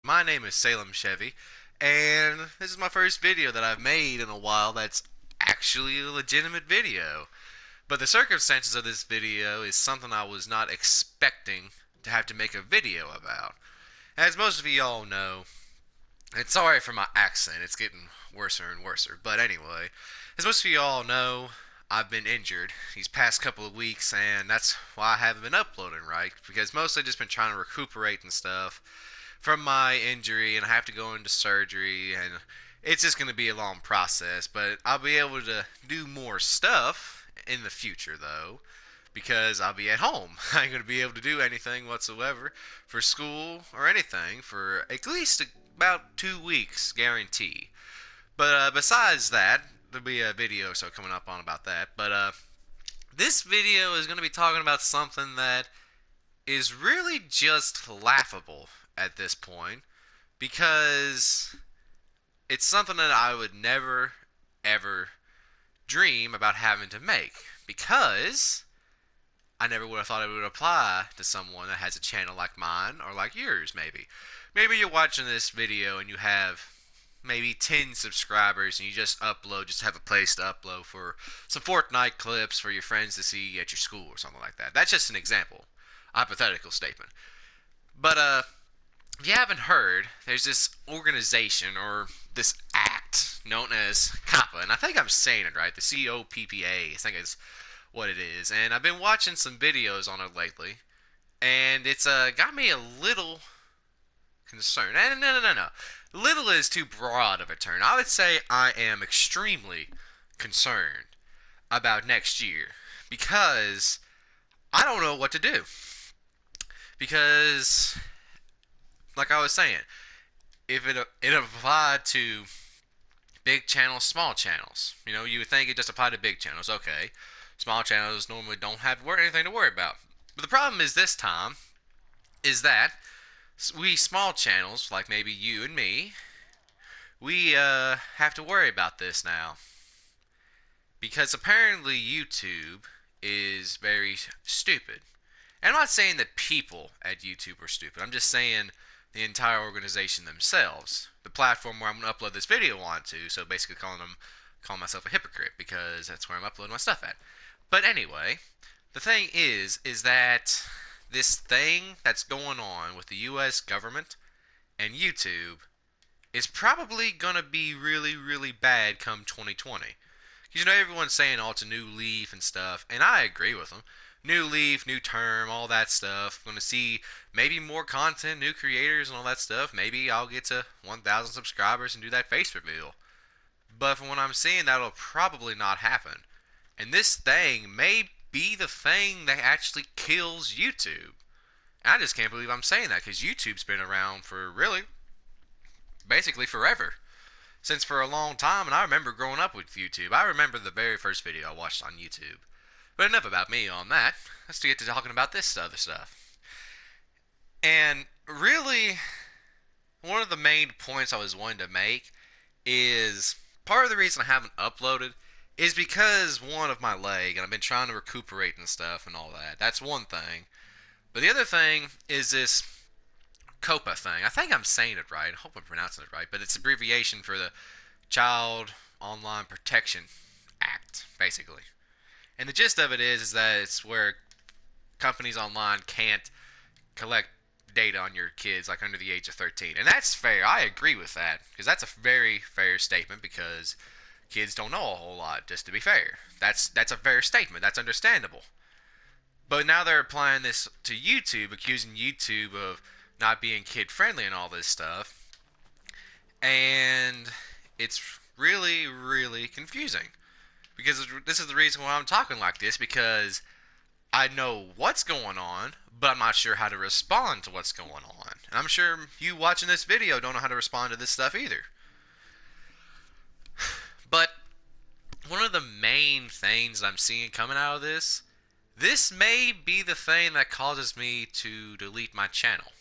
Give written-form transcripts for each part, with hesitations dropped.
My name is Salemchevy, and this is my first video that I've made in a while that's actually a legitimate video. But the circumstances of this video is something I was not expecting to have to make a video about. As most of y'all know, and sorry for my accent, it's getting worser and worser. But anyway, as most of y'all know, I've been injured these past couple of weeks, and that's why I haven't been uploading, right? Because mostly just been trying to recuperate and stuff from my injury, and I have to go into surgery, and it's just going to be a long process. But I'll be able to do more stuff in the future, though, because I'll be at home. I ain't going to be able to do anything whatsoever for school or anything for at least about 2 weeks, guarantee. But besides that, there'll be a video so coming up on about that. But this video is going to be talking about something that is really just laughable at this point because it's something that I would never ever dream about having to make because I never would have thought it would apply to someone that has a channel like mine or like yours maybe. Maybe you're watching this video and you have maybe 10 subscribers and you just upload, just have a place to upload for some Fortnite clips for your friends to see at your school or something like that. That's just an example, hypothetical statement. But if you haven't heard, there's this organization or this act known as Coppa, and I think I'm saying it right. The COPPA, I think is what it is. And I've been watching some videos on it lately, and it's got me a little concerned. No. Little is too broad of a term. I would say I am extremely concerned about next year because I don't know what to do. Because, like I was saying, if it applied to big channels, small channels, you would think it just applied to big channels. Okay, small channels normally don't have anything to worry about. But the problem is this time is that we small channels, like maybe you and me, we have to worry about this now because apparently YouTube is very stupid. And I'm not saying that people at YouTube are stupid. I'm just saying the entire organization themselves. The platform where I'm going to upload this video onto. So basically calling myself a hypocrite because that's where I'm uploading my stuff at. But anyway, the thing is that this thing that's going on with the U.S. government and YouTube is probably going to be really, really bad come 2020. Because everyone's saying, oh, it's a new leaf and stuff. And I agree with them. New leaf, new term, all that stuff. Going to see maybe more content, new creators, and all that stuff. Maybe I'll get to 1,000 subscribers and do that face reveal. But from what I'm seeing, that'll probably not happen. And this thing may be the thing that actually kills YouTube. And I just can't believe I'm saying that because YouTube's been around for really, basically forever. Since for a long time, and I remember growing up with YouTube. I remember the very first video I watched on YouTube. But enough about me on that. Let's get to talking about this other stuff. And really, one of the main points I was wanting to make is part of the reason I haven't uploaded is because one of my leg, and I've been trying to recuperate and stuff and all that. That's one thing. But the other thing is this Coppa thing. I think I'm saying it right. I hope I'm pronouncing it right. But it's abbreviation for the Child Online Protection Act, basically. And the gist of it is that it's where companies online can't collect data on your kids like under the age of 13. And that's fair. I agree with that because that's a very fair statement because kids don't know a whole lot, just to be fair. That's a fair statement. That's understandable. But now they're applying this to YouTube, accusing YouTube of not being kid friendly and all this stuff. And it's really, really confusing. Because this is the reason why I'm talking like this, because I know what's going on, but I'm not sure how to respond to what's going on. And I'm sure you watching this video don't know how to respond to this stuff either. But one of the main things I'm seeing coming out of this may be the thing that causes me to delete my channel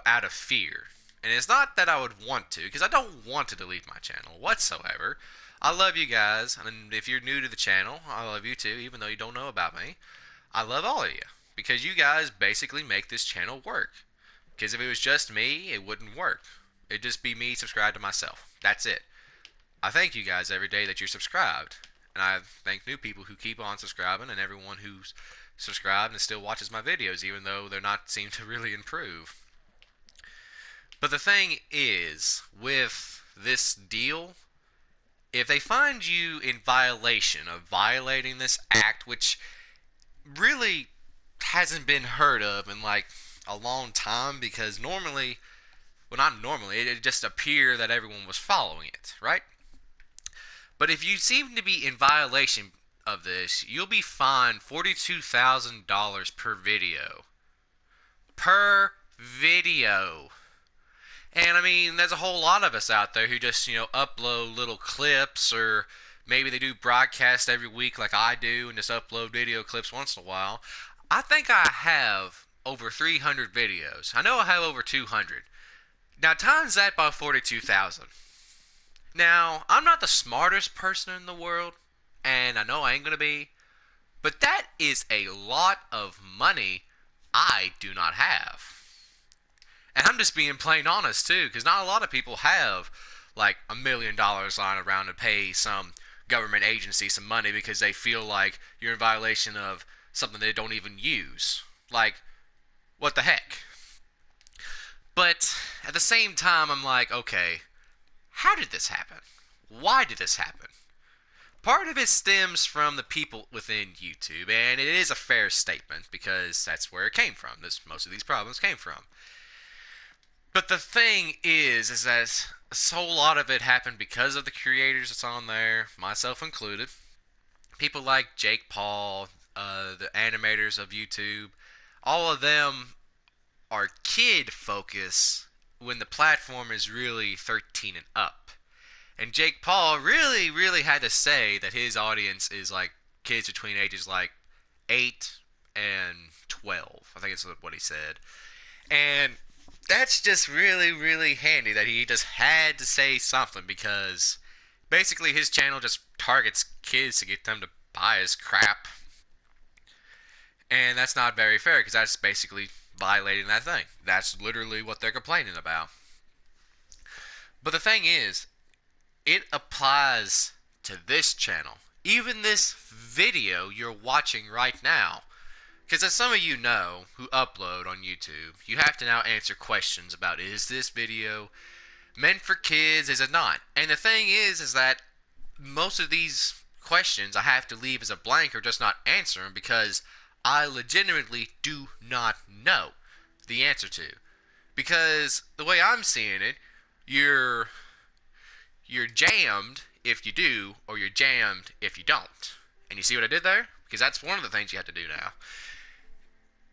out of fear. And it's not that I would want to, because I don't want to delete my channel whatsoever. I love you guys, and if you're new to the channel, I love you too, even though you don't know about me. I love all of you, because you guys basically make this channel work. Because if it was just me, it wouldn't work. It'd just be me subscribed to myself. That's it. I thank you guys every day that you're subscribed. And I thank new people who keep on subscribing and everyone who's subscribed and still watches my videos, even though they're not seem to really improve. But the thing is, with this deal, if they find you in violation of violating this act, which really hasn't been heard of in like a long time, because normally, well, not normally, it just appeared that everyone was following it, right? But if you seem to be in violation of this, you'll be fined $42,000 per video. Per video. And I mean, there's a whole lot of us out there who just, upload little clips, or maybe they do broadcast every week like I do and just upload video clips once in a while. I think I have over 300 videos. I know I have over 200. Now times that by 42,000. Now, I'm not the smartest person in the world, and I know I ain't gonna be, but that is a lot of money I do not have. And I'm just being plain honest too, because not a lot of people have like $1 million lying around to pay some government agency some money because they feel like you're in violation of something they don't even use. Like, what the heck? But at the same time, I'm like, okay, how did this happen? Why did this happen? Part of it stems from the people within YouTube, and it is a fair statement because that's where it came from. Most of these problems came from. But the thing is that a whole lot of it happened because of the creators that's on there, myself included. People like Jake Paul, the animators of YouTube, all of them are kid focused when the platform is really 13 and up. And Jake Paul really, really had to say that his audience is like kids between ages like 8 and 12. I think it's what he said. And that's just really, really handy that he just had to say something, because basically his channel just targets kids to get them to buy his crap. And that's not very fair, because that's basically violating that thing. That's literally what they're complaining about. But the thing is, it applies to this channel. Even this video you're watching right now. Because as some of you know who upload on YouTube, you have to now answer questions about, is this video meant for kids, is it not? And the thing is that most of these questions I have to leave as a blank or just not answer them, because I legitimately do not know the answer to. Because the way I'm seeing it, you're jammed if you do, or you're jammed if you don't. And you see what I did there? Because that's one of the things you have to do now.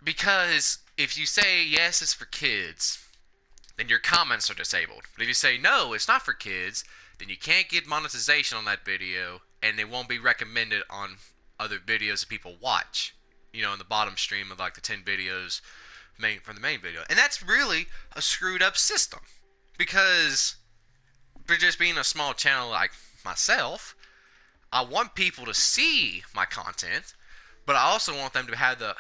Because if you say, yes, it's for kids, then your comments are disabled. But if you say, no, it's not for kids, then you can't get monetization on that video, and it won't be recommended on other videos that people watch. In the bottom stream of like the 10 videos from the main video. And that's really a screwed up system. Because for just being a small channel like myself, I want people to see my content, but I also want them to have the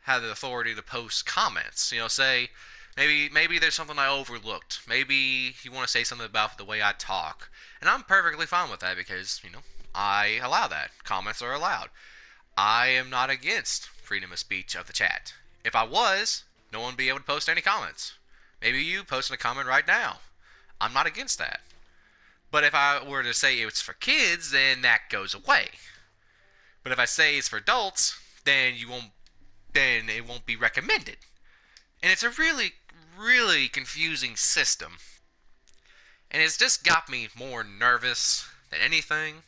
authority to post comments. Say maybe there's something I overlooked. Maybe you want to say something about the way I talk, and I'm perfectly fine with that, because I allow that. Comments are allowed. I am not against freedom of speech of the chat. If I was, no one would be able to post any comments. Maybe you posting a comment right now. I'm not against that. But if I were to say it's for kids, then that goes away. But if I say it's for adults, then it won't be recommended. And it's a really, really confusing system. And it's just got me more nervous than anything,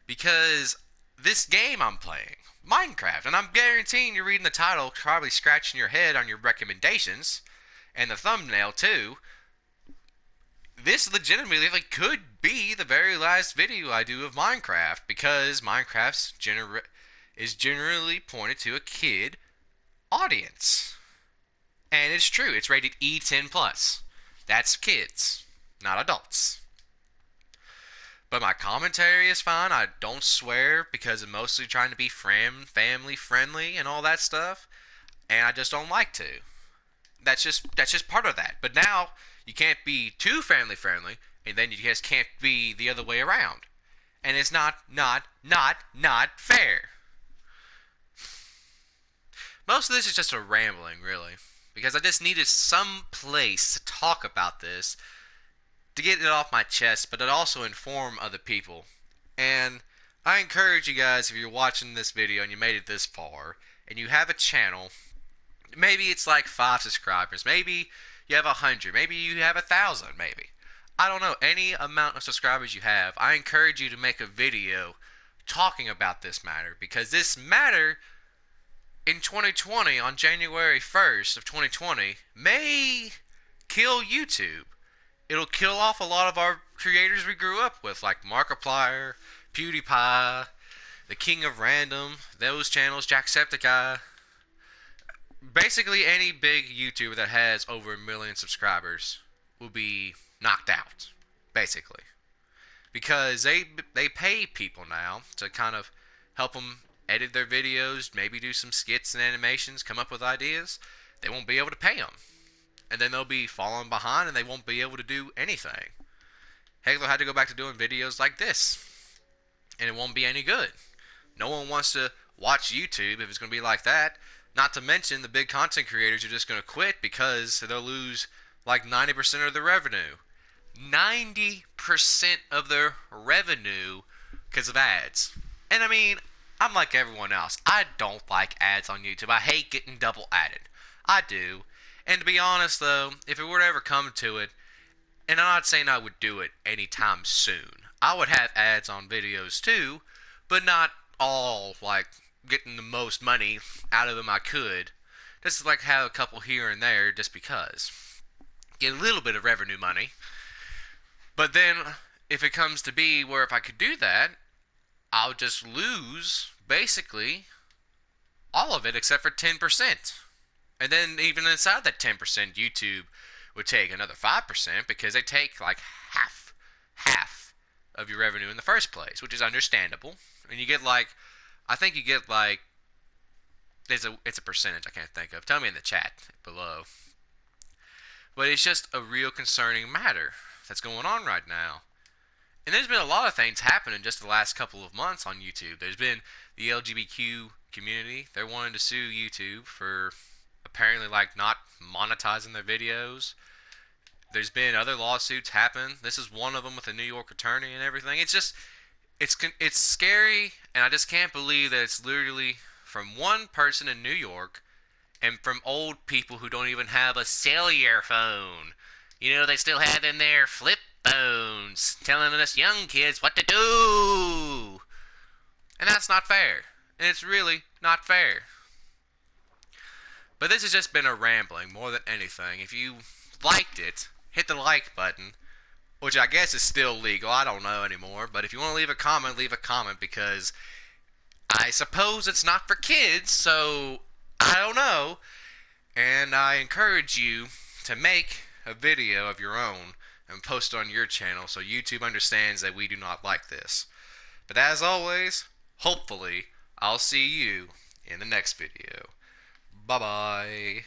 because this game I'm playing, Minecraft, and I'm guaranteeing you're reading the title, probably scratching your head on your recommendations, and the thumbnail too. This legitimately could be the very last video I do of Minecraft, because Minecraft is generally pointed to a kid audience. And it's true, it's rated E10+. That's kids, not adults. But my commentary is fine. I don't swear because I'm mostly trying to be family friendly and all that stuff. And I just don't like to. That's just part of that. But now you can't be too family friendly, and then you just can't be the other way around. And it's not fair. Most of this is just a rambling, really, because I just needed some place to talk about this to get it off my chest, but it also inform other people. And I encourage you guys, if you're watching this video and you made it this far, and you have a channel, maybe it's like 5 subscribers, maybe you have 100, maybe you have 1,000, maybe. I don't know, any amount of subscribers you have, I encourage you to make a video talking about this matter, because this matter in 2020, on January 1st of 2020, may kill YouTube. It'll kill off a lot of our creators we grew up with, like Markiplier, PewDiePie, the King of Random, those channels, Jacksepticeye. Basically, any big YouTuber that has over 1 million subscribers will be knocked out, basically. Because they pay people now to kind of help them edit their videos, maybe do some skits and animations, come up with ideas. They won't be able to pay them. And then they'll be falling behind and they won't be able to do anything. Heck, they'll have to go back to doing videos like this. And it won't be any good. No one wants to watch YouTube if it's going to be like that. Not to mention the big content creators are just going to quit because they'll lose like 90% of their revenue. 90% of their revenue because of ads. And I mean, I'm like everyone else. I don't like ads on YouTube. I hate getting double added. I do. And to be honest though, if it were to ever come to it, and I'm not saying I would do it anytime soon, I would have ads on videos too, but not all like getting the most money out of them I could. Just like have a couple here and there just because. Get a little bit of revenue money. But then if it comes to be where if I could do that, I'll just lose basically all of it except for 10%. And then even inside that 10%, YouTube would take another 5% because they take like half of your revenue in the first place, which is understandable. And you get like, I think you get like, it's a percentage I can't think of. Tell me in the chat below. But it's just a real concerning matter that's going on right now. And there's been a lot of things happening just the last couple of months on YouTube. There's been the LGBTQ community. They're wanting to sue YouTube for apparently like not monetizing their videos. There's been other lawsuits happen. This is one of them with a New York attorney and everything. It's just, it's scary, and I just can't believe that it's literally from one person in New York and from old people who don't even have a cellular phone. You know, they still have in their flip phones telling us young kids what to do. And that's not fair. And it's really not fair. But this has just been a rambling more than anything. If you liked it, hit the like button, which I guess is still legal. I don't know anymore. But if you want to leave a comment because I suppose it's not for kids, so I don't know. And I encourage you to make a video of your own and post it on your channel so YouTube understands that we do not like this. But as always, hopefully, I'll see you in the next video. Bye-bye.